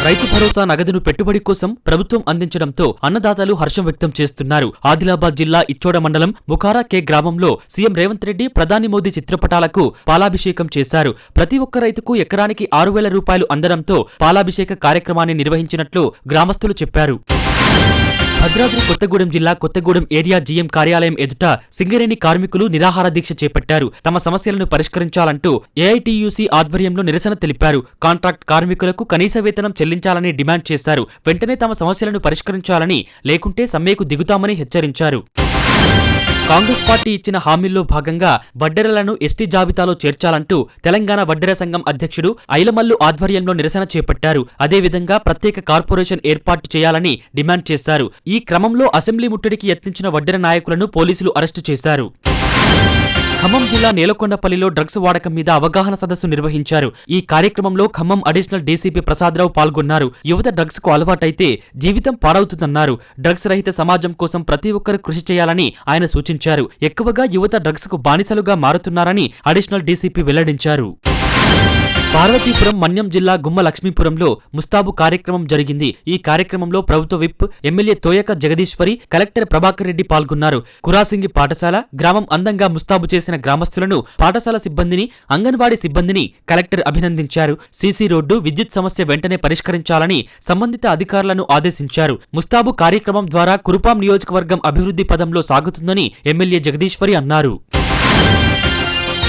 రైతు భరోసా నగదును పెట్టుబడి కోసం ప్రభుత్వం అందించడంతో అన్నదాతలు హర్షం వ్యక్తం చేస్తున్నారు. ఆదిలాబాద్ జిల్లా ఇచ్చోడ మండలం ముఖారా కే గ్రామంలో సీఎం రేవంత్ రెడ్డి ప్రధాని మోదీ చిత్రపటాలకు పాలాభిషేకం చేశారు. ప్రతి ఒక్క రైతుకు ఎకరానికి 6,000 రూపాయలు అందడంతో పాలాభిషేక కార్యక్రమాన్ని నిర్వహించినట్లు గ్రామస్తులు చెప్పారు. భద్రాద్రి కొత్తగూడెం జిల్లా కొత్తగూడెం ఏరియా జీఎం కార్యాలయం ఎదుట సింగరేణి కార్మికులు నిరాహార దీక్ష చేపట్టారు. తమ సమస్యలను పరిష్కరించాలంటూ ఏఐటీయూసీ ఆధ్వర్యంలో నిరసన తెలిపారు. కాంట్రాక్ట్ కార్మికులకు కనీస వేతనం చెల్లించాలని డిమాండ్ చేశారు. వెంటనే తమ సమస్యలను పరిష్కరించాలని, లేకుంటే సమ్మెకు దిగుతామని హెచ్చరించారు. కాంగ్రెస్ పార్టీ ఇచ్చిన హామీల్లో భాగంగా వడ్డెరలను ఎస్టీ జాబితాలో చేర్చాలంటూ తెలంగాణ వడ్డెర సంఘం అధ్యక్షుడు ఐలమల్లు ఆధ్వర్యంలో నిరసన చేపట్టారు. అదేవిధంగా ప్రత్యేక కార్పొరేషన్ ఏర్పాటు చేయాలని డిమాండ్ చేశారు. ఈ క్రమంలో అసెంబ్లీ ముట్టడికి యత్నించిన వడ్డెర నాయకులను పోలీసులు అరెస్టు చేశారు. ఖమ్మం జిల్లా నేలకొండపల్లిలో డ్రగ్స్ వాడకం మీద అవగాహన సదస్సు నిర్వహించారు. ఈ కార్యక్రమంలో ఖమ్మం అడిషనల్ డీసీపీ ప్రసాదరావు పాల్గొన్నారు. యువత డ్రగ్స్ కు అలవాటైతే జీవితం పాడవుతుందన్నారు. డ్రగ్స్ రహిత సమాజం కోసం ప్రతి ఒక్కరూ కృషి చేయాలని ఆయన సూచించారు. ఎక్కువగా యువత డ్రగ్స్ కు బానిసలుగా మారుతున్నారని అడిషనల్ డీసీపీ వెల్లడించారు. పార్వతీపురం మన్యం జిల్లా గుమ్మ లక్ష్మీపురంలో ముస్తాబు కార్యక్రమం జరిగింది. ఈ కార్యక్రమంలో ప్రభుత్వ whip MLA Toyaka Jagadeeswari, collector Prabhakar Reddy పాల్గొన్నారు. కురాసింగి పాఠశాల గ్రామం అందంగా ముస్తాబు చేసిన గ్రామస్తులను, పాఠశాల సిబ్బందిని, అంగన్వాడీ సిబ్బందిని కలెక్టర్ అభినందించారు. సీసీ రోడ్డు, విద్యుత్ సమస్య వెంటనే పరిష్కరించాలని సంబంధిత అధికారులను ఆదేశించారు. ముస్తాబు కార్యక్రమం ద్వారా కురుపాం నియోజకవర్గం అభివృద్ధి పదంలో సాగుతుందని ఎమ్మెల్యే జగదీశ్వరి అన్నారు.